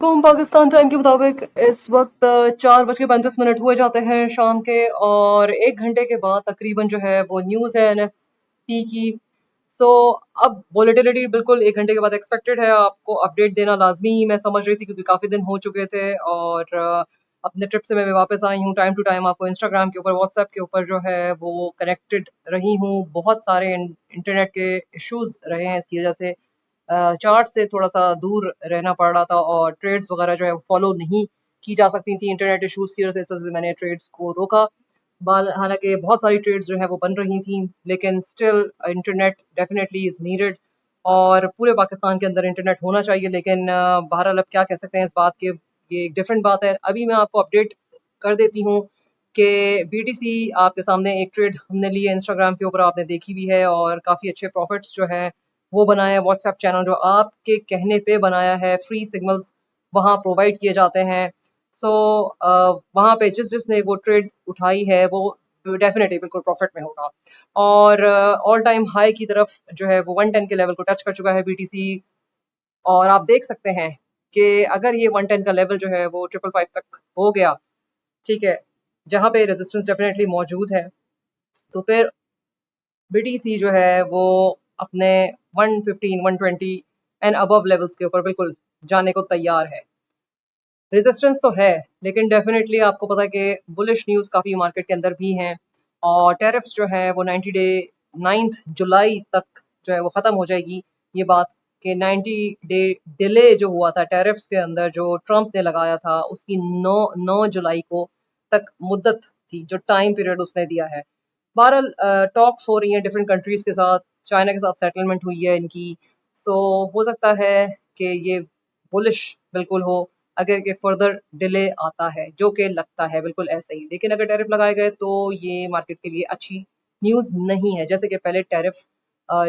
तो हम पाकिस्तान टाइम के मुताबिक इस वक्त 4:35 हुए जाते हैं शाम के, और 1 घंटे के बाद तकरीबन जो है वो न्यूज़ है एनएफपी की। सो अब वोलेटिलिटी बिल्कुल 1 घंटे के बाद एक्सपेक्टेड है, आपको अपडेट देना लाजमी मैं समझ रही थी क्योंकि काफ़ी दिन हो चुके थे। और अपने ट्रिप से मैं भी वापस आई हूँ। टाइम टू टाइम आपको इंस्टाग्राम के ऊपर, व्हाट्सएप के ऊपर जो है वो कनेक्टेड रही हूँ। बहुत सारे इंटरनेट के इश्यूज रहे हैं, इसकी वजह से चार्ट से थोड़ा-सा दूर रहना पड़ रहा था और ट्रेड्स वगैरह जो है वो फॉलो नहीं की जा सकती थी इंटरनेट इश्यूज़ की वजह से। इस वजह से मैंने ट्रेड्स को रोका। हालाँकि बहुत सारी ट्रेड्स जो है वो बन रही थी, लेकिन still internet definitely is needed और पूरे पाकिस्तान के अंदर इंटरनेट होना चाहिए। लेकिन बहरहाल अब क्या कह सकते हैं इस बात के, ये एक डिफरेंट बात है। अभी मैं आपको अपडेट कर देती हूँ कि बीटीसी आपके सामने एक ट्रेड हमने ली है इंस्टाग्राम के ऊपर, आपने देखी भी है और काफ़ी अच्छे प्रॉफिट्स जो हैं वो बनाया है। व्हाट्सएप चैनल जो आपके कहने पे बनाया है, फ्री सिग्नल्स वहाँ प्रोवाइड किए जाते हैं। सो वहाँ पे जिसने वो ट्रेड उठाई है वो डेफिनेटली बिल्कुल प्रॉफिट में होगा। और ऑल टाइम हाई की तरफ जो है वो 110 के लेवल को टच कर चुका है बीटीसी। और आप देख सकते हैं कि अगर ये 110 का लेवल जो है वो 555 तक हो गया, ठीक है, जहाँ पे रेजिस्टेंस डेफिनेटली मौजूद है, तो फिर बीटीसी जो है वो अपने 115 120 एंड अबव लेवल्स के ऊपर बिल्कुल जाने को तैयार है। रेजिस्टेंस तो है, लेकिन डेफिनेटली आपको पता है कि बुलिश न्यूज़ काफ़ी मार्केट के अंदर भी हैं। और टैरिफ्स जो है वो 90 डे 9 जुलाई तक जो है वो ख़त्म हो जाएगी। ये बात कि 90 डे डिले जो हुआ था टैरिफ्स के अंदर, जो ट्रंप ने लगाया था, उसकी 9 जुलाई को तक मुद्दत थी, जो टाइम पीरियड उसने दिया है। बहरहाल टॉक्स हो रही हैं डिफरेंट कंट्रीज़ के साथ, चाइना के साथ सेटलमेंट हुई है इनकी। सो हो सकता है कि ये बुलिश बिल्कुल हो अगर ये फर्दर डिले आता है, जो कि लगता है बिल्कुल ऐसे ही। लेकिन अगर टैरिफ लगाए गए तो ये मार्केट के लिए अच्छी न्यूज़ नहीं है, जैसे कि पहले टैरिफ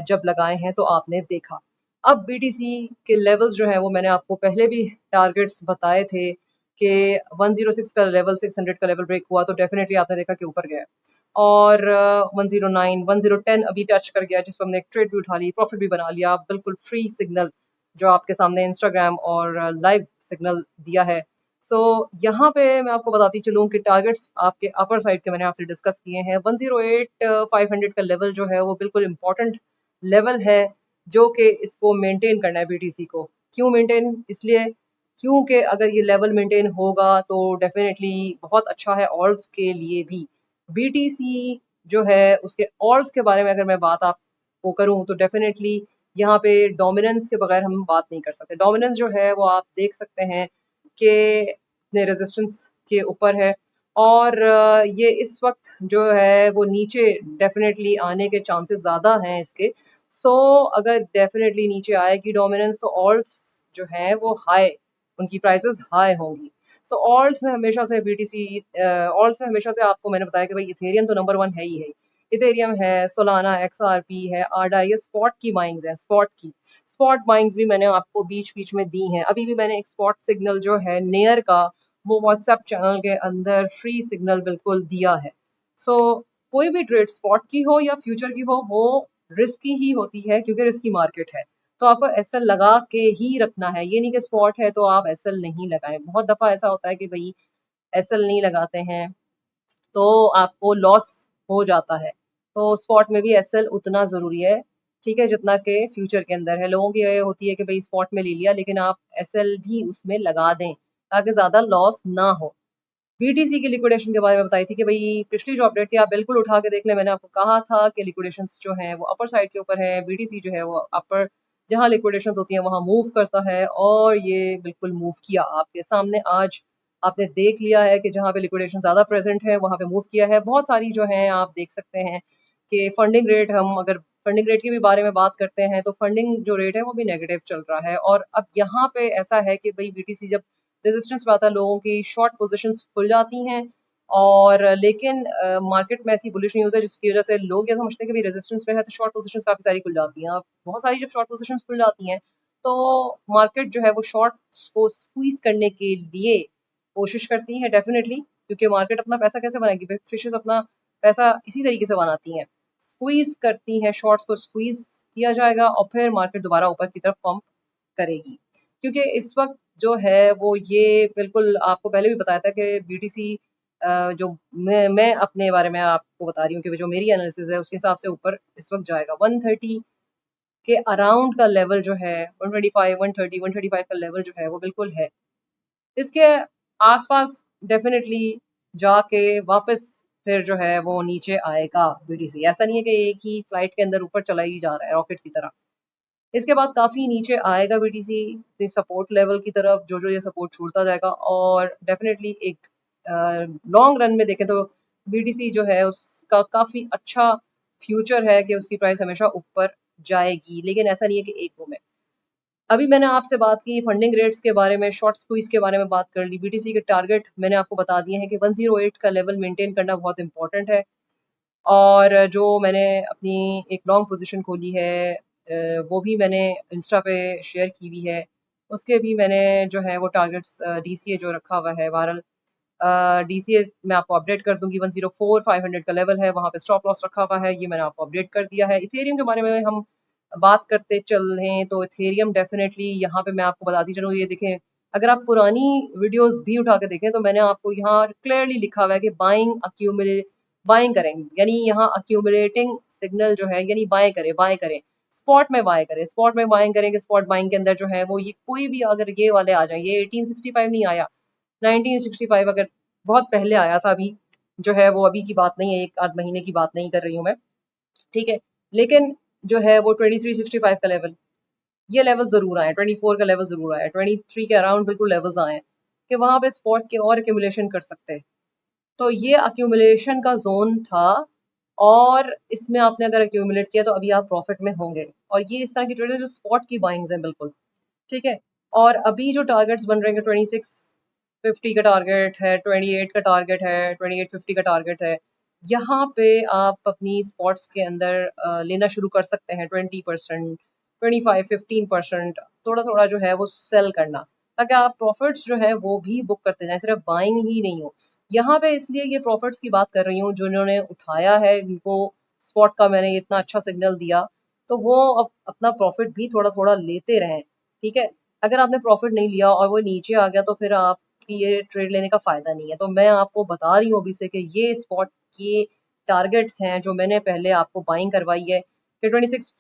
जब लगाए हैं तो आपने देखा। अब बीटीसी के लेवल्स जो हैं वो मैंने आपको पहले भी टारगेट्स बताए थे कि 106 का लेवल 600 का लेवल ब्रेक हुआ तो डेफिनेटली आपने देखा कि ऊपर गया। और 109 1010 अभी टच कर गया, जिस पर हमने एक ट्रेड भी उठा ली, प्रॉफिट भी बना लिया, बिल्कुल फ्री सिग्नल जो आपके सामने इंस्टाग्राम और लाइव सिग्नल दिया है। सो यहाँ पे मैं आपको बताती चलूँ कि टारगेट्स आपके अपर साइड के मैंने आपसे डिस्कस किए हैं। 108 500 का लेवल जो है वो बिल्कुल इम्पोर्टेंट लेवल है, जो कि इसको मेंटेन करना है बीटीसी को। क्यों मेंटेन? इसलिए क्योंकि अगर ये लेवल मेंटेन होगा तो डेफिनेटली बहुत अच्छा है ऑल्ट्स के लिए भी। बीटीसी जो है उसके ऑल्ट्स के बारे में अगर मैं बात आपको करूँ तो डेफिनेटली यहाँ पे डोमिनेंस के बगैर हम बात नहीं कर सकते। डोमिनेंस जो है वो आप देख सकते हैं कि अपने रेजिस्टेंस के ऊपर है। और ये इस वक्त जो है वो नीचे डेफिनेटली आने के चांसेस ज़्यादा हैं इसके। सो अगर डेफिनेटली नीचे आएगी डोमिनेंस तो ऑल्ट्स जो हैं वो हाई, उनकी प्राइसेस हाई होंगी। सो ऑल्ट्स में हमेशा से बीटीसी, ऑल्ट्स में हमेशा से आपको मैंने बताया कि भाई इथेरियम तो नंबर 1 है ही है। इथेरियम है, सोलाना, एक्सआरपी है, आरडा, ये स्पॉट की बाइंग्स हैं, स्पॉट की। स्पॉट बाइंग्स भी मैंने आपको बीच-बीच में दी हैं। अभी भी मैंने एक स्पॉट सिग्नल जो है नेयर का, वो व्हाट्सएप चैनल के अंदर फ्री सिग्नल बिल्कुल दिया है। सो कोई भी ट्रेड स्पॉट की हो या फ्यूचर की हो, वो रिस्की ही होती है क्योंकि रिस्की मार्केट है। तो आपको एसएल लगा के ही रखना है। ये नहीं कि स्पॉट है तो आप एसएल नहीं लगाएँ। बहुत दफ़ा ऐसा होता है कि भई एसएल नहीं लगाते हैं तो आपको लॉस हो जाता है। तो स्पॉट में भी एसएल उतना ज़रूरी है, ठीक है, जितना कि फ्यूचर के अंदर है। लोगों की ये होती है कि भई स्पॉट में ले लिया, लेकिन आप एसएल भी उसमें लगा दें, ताकि ज़्यादा लॉस ना हो। बीटीसी की लिक्विडेशन के बारे में बताई थी कि भई पिछली जो अपडेट थी आप बिल्कुल उठा के देख लें। मैंने आपको कहा था कि लिक्विडेशंस जो हैं वो अपर साइड के ऊपर है, बीटीसी जो है वो अपर, जहाँ लिक्विडेशंस होती हैं वहाँ मूव करता है और ये बिल्कुल मूव किया। आपके सामने आज आपने देख लिया है कि जहाँ पे लिक्विडेशन ज़्यादा प्रेज़ेंट है वहाँ पे मूव किया है। बहुत सारी जो हैं आप देख सकते हैं कि फंडिंग रेट, हम अगर फंडिंग रेट के भी बारे में बात करते हैं तो फंडिंग जो रेट है वो भी नेगेटिव चल रहा है। और अब यहाँ पे ऐसा है कि भई बीटीसी जब रेजिस्टेंस पे आता है, लोगों की शॉर्ट पोजीशंस खुल जाती हैं। और लेकिन मार्केट में ऐसी बुलिश न्यूज़ है जिसकी वजह से लोग ये समझते हैं कि भाई रेजिस्टेंस पे है तो शॉर्ट पोजीशंस काफ़ी सारी खुल जाती हैं। अब बहुत सारी जब शॉर्ट पोजीशंस खुल जाती हैं तो मार्केट जो है वो शॉर्ट्स को स्क्वीज करने के लिए कोशिश करती है डेफिनेटली, क्योंकि मार्केट अपना पैसा कैसे बनाएगी? फिशेस अपना पैसा इसी तरीके से बनाती हैं, स्क्वीज करती हैं, शॉर्ट्स को स्क्वीज किया जाएगा और फिर मार्केट दोबारा ऊपर की तरफ पंप करेगी। क्योंकि इस वक्त जो है वो ये बिल्कुल आपको पहले भी बताया था कि बीटीसी जो मैं अपने बारे में आपको बता रही हूँ कि जो मेरी एनालिसिस है उसके हिसाब से ऊपर इस वक्त जाएगा 130 के अराउंड का लेवल जो है 125 130 135 का लेवल जो है वो बिल्कुल है। इसके आसपास डेफिनेटली जाके वापस फिर जो है वो नीचे आएगा बीटीसी। ऐसा नहीं है कि एक ही फ्लाइट के अंदर ऊपर चला ही जा रहा है रॉकेट की तरह। इसके बाद काफी नीचे आएगा बीटीसी सपोर्ट लेवल की तरफ, जो जो ये सपोर्ट छूटता जाएगा और डेफिनेटली एक लॉन्ग रन में देखें तो बीटीसी जो है उसका काफी अच्छा फ्यूचर है कि उसकी प्राइस हमेशा ऊपर जाएगी, लेकिन ऐसा नहीं है कि एक दो में। अभी मैंने आपसे बात की फंडिंग रेट्स के बारे में, शॉर्ट स्क्वीज के बारे में बात कर ली, बीटीसी के टारगेट मैंने आपको बता दिए हैं कि 108 का लेवल मेंटेन करना बहुत इंपॉर्टेंट है। और जो मैंने अपनी एक लॉन्ग पोजीशन खोली है वो भी मैंने इंस्टा पे शेयर की हुई है। उसके भी मैंने जो है वो टारगेट्स डीसीए जो रखा हुआ है बहरहाल डीसीए मैं आपको अपडेट कर दूंगी। 104 500 का लेवल है, वहां पे स्टॉप लॉस रखा हुआ है, ये मैंने आपको अपडेट कर दिया है। इथेरियम के बारे में हम बात करते चलें तो इथेरियम डेफिनेटली यहाँ पे मैं आपको बताती चलूँ, ये देखें अगर आप पुरानी वीडियोस भी उठा के देखें तो मैंने आपको यहाँ क्लियरली लिखा हुआ है कि बाइंग करें, यानी यहाँ अक्यूमुलेटिंग सिग्नल जो है यानी बाय करें स्पॉट में बाय करें। स्पॉट में बाइंग करेंगे, स्पॉट बाइंग के अंदर जो है वो ये कोई भी अगर ये वाले आ जाए, ये 1865 नहीं आया, 1965 अगर बहुत पहले आया था, अभी जो है वो अभी की बात नहीं है, एक आध महीने की बात नहीं कर रही हूँ मैं, ठीक है। लेकिन जो है वो 2365 का लेवल, ये लेवल जरूर आए, 24 का लेवल जरूर आया, 23 के अराउंड बिल्कुल लेवल्स आए हैं कि वहां पे स्पॉट के और एक्यूमुलेशन कर सकते हैं। तो ये अक्यूमुलेशन का जोन था और इसमें आपने अगर अक्यूमुलेट किया तो अभी आप प्रॉफिट में होंगे। और ये इस तरह की ट्रेड है जो स्पॉट की बाइंग्स हैं बिल्कुल, ठीक है। और अभी जो टारगेट्स बन रहे हैं 2650 का टारगेट है, 28 का टारगेट है, 2850 का टारगेट है, यहाँ पे आप अपनी स्पॉट्स के अंदर लेना शुरू कर सकते हैं 20%, 25 15% थोड़ा थोड़ा जो है वो सेल करना, ताकि आप प्रॉफिट्स जो है वो भी बुक करते जाएं, सिर्फ बाइंग ही नहीं हो। यहाँ पे इसलिए ये प्रॉफिट्स की बात कर रही हूँ, जो इन्होंने उठाया है इनको स्पॉट का मैंने इतना अच्छा सिग्नल दिया, तो वो अब अपना प्रॉफिट भी थोड़ा थोड़ा लेते रहें, ठीक है। अगर आपने प्रॉफिट नहीं लिया और वो नीचे आ गया तो फिर आपकी ये ट्रेड लेने का फायदा नहीं है। तो मैं आपको बता रही हूँ अभी से कि ये स्पॉट के टारगेट्स हैं जो मैंने पहले आपको बाइंग करवाई है कि 26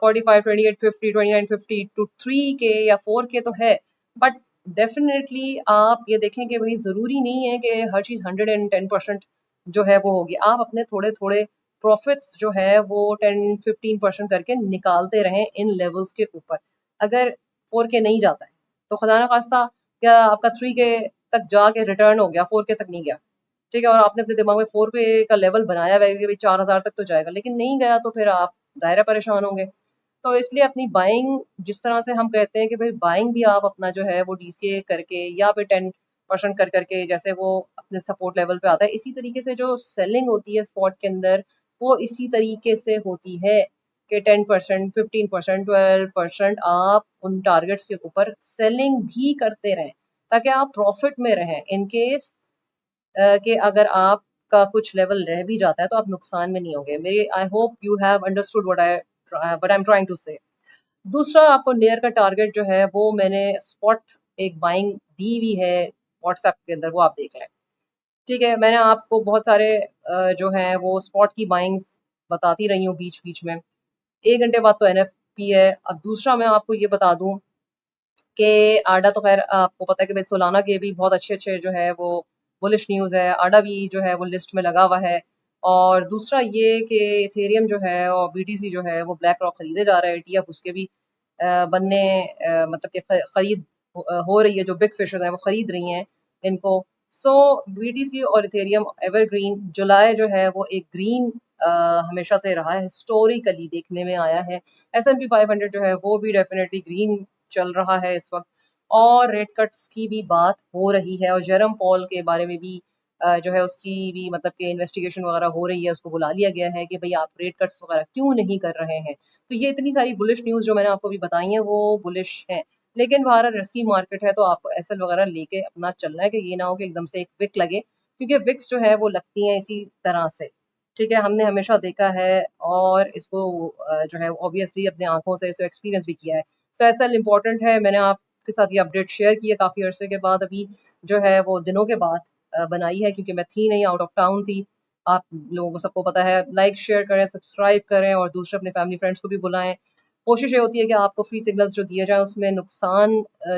45 28 50 29 50 टू 3 के या 4 के तो है, बट डेफिनेटली आप ये देखें कि भाई जरूरी नहीं है कि हर चीज 110% जो है वो होगी। आप अपने थोड़े थोड़े प्रॉफिट्स जो है वो 10-15% करके निकालते रहें इन लेवल्स के ऊपर। अगर 4 के नहीं जाता है तो खुदा ना खास्ता क्या आपका 3 के तक जाके रिटर्न हो गया, 4 के तक नहीं गया, ठीक है, और आपने अपने दिमाग में 4 के का लेवल बनाया हुआ है कि भाई 4000 तक तो जाएगा, लेकिन नहीं गया तो फिर आप दायरा परेशान होंगे। तो इसलिए अपनी बाइंग जिस तरह से हम कहते हैं कि भाई बाइंग भी आप अपना जो है वो डीसीए करके या फिर 10% कर करके जैसे वो अपने सपोर्ट लेवल पे आता है, इसी तरीके से जो सेलिंग होती है स्पॉट के अंदर वो इसी तरीके से होती है कि 10% 15% 12% आप उन टारगेट्स के ऊपर सेलिंग भी करते रहें, ताकि आप प्रॉफिट में रहें इन केस कि अगर आपका कुछ लेवल रह भी जाता है तो आप नुकसान में नहीं होंगे। मेरी I hope you have understood what I am trying to say. दूसरा आपको नेयर का टारगेट जो है वो मैंने स्पॉट एक बाइंग दी हुई है व्हाट्सएप के अंदर, वो आप देख लें, ठीक है। मैंने आपको बहुत सारे जो है वो स्पॉट की बाइंग्स बताती रही हूँ बीच बीच में। 1 घंटे बाद तो एनएफपी है। अब दूसरा मैं आपको ये बता दूं कि आडा तो खैर आपको पता है कि भाई सोलाना के भी बहुत अच्छे अच्छे जो है वो बुलिश न्यूज़ है, आडा भी जो है वो लिस्ट में लगा हुआ है। और दूसरा ये कि इथेरियम जो है और बीटीसी जो है वो ब्लैक रॉक खरीदे जा रहे हैं, ईटीएफ उसके भी बनने मतलब कि खरीद हो रही है, जो बिग फिशर्स हैं वो खरीद रही हैं इनको। सो बीटीसी और इथेरियम एवरग्रीन, जुलाई जो है वो एक ग्रीन हमेशा से रहा है, हिस्टोरिकली देखने में आया है। S&P 500 जो है वो भी डेफिनेटली ग्रीन चल रहा है इस वक्त। और रेट कट्स की भी बात हो रही है और जेरम पॉल के बारे में भी जो है उसकी भी मतलब कि इन्वेस्टिगेशन वगैरह हो रही है, उसको बुला लिया गया है कि भाई आप रेट कट्स वगैरह क्यों नहीं कर रहे हैं। तो ये इतनी सारी बुलिश न्यूज़ जो मैंने आपको भी बताई हैं वो बुलिश हैं, लेकिन बाहर रिस्की मार्केट है तो आपको एसएल वगैरह लेके अपना चलना है कि ये ना हो कि एकदम से एक विक लगे, क्योंकि विक्स जो है वो लगती हैं इसी तरह से, ठीक है, हमने हमेशा देखा है और इसको जो है ऑब्वियसली अपने आंखों से इसको एक्सपीरियंस भी किया है। सो एसएल इम्पोर्टेंट है, मैंने आप आपके साथ ये अपडेट शेयर की है काफ़ी अरसे के बाद, अभी जो है वो दिनों के बाद बनाई है, क्योंकि मैं थी नहीं, आउट ऑफ टाउन थी। आप लोगों को सबको पता है, लाइक शेयर करें, सब्सक्राइब करें और दूसरे अपने फैमिली फ्रेंड्स को भी बुलाएं। कोशिश ये होती है कि आपको फ्री सिग्नल्स जो दिए जाएँ उसमें नुकसान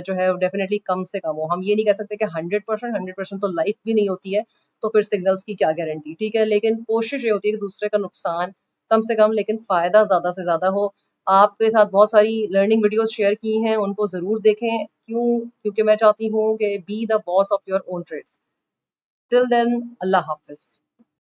जो है वो डेफ़िनेटली कम से कम हो। हम ये नहीं कह सकते कि 100% तो लाइफ भी नहीं होती है, तो फिर सिग्नल्स की क्या गारंटी, ठीक है? लेकिन कोशिश ये होती है कि दूसरे का नुकसान कम से कम लेकिन फ़ायदा ज़्यादा से ज़्यादा हो। आपके साथ बहुत सारी लर्निंग वीडियोज़ शेयर की हैं, उनको ज़रूर देखें। क्यों? क्योंकि मैं चाहती हूँ कि be the boss of your own trades. Till then, अल्लाह हाफ़िज़।